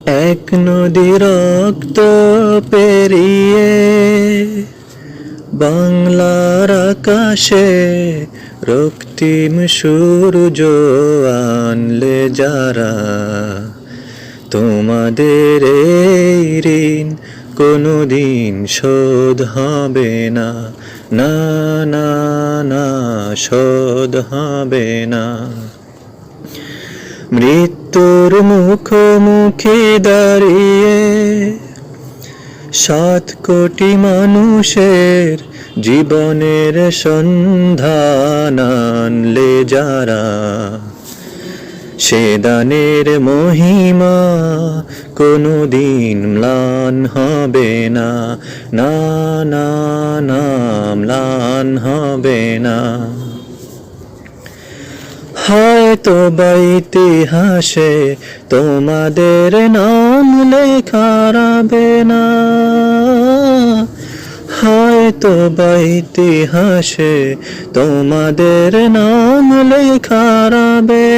এক নদী রক্ত পেরিয়ে বাংলার আকাশে রক্তিম সূর্য আনলে যারা, তোমাদের এই ঋণ কোনোদিন শোধ হবে না, না না না শোধ হবে না। মৃত্যুর মুখোমুখি দাঁড়িয়ে 7 কোটি মানুষের জীবনের সন্ধান আনলে যারা, সে দানের মহিমা কোনোদিন ম্লান হবে না, না না না ম্লান হবে না। হয়তো বা ইতিহাসে তোমাদের নাম লেখা রবে না, হয়তো বা ইতিহাসে তোমাদের নাম লেখা রবে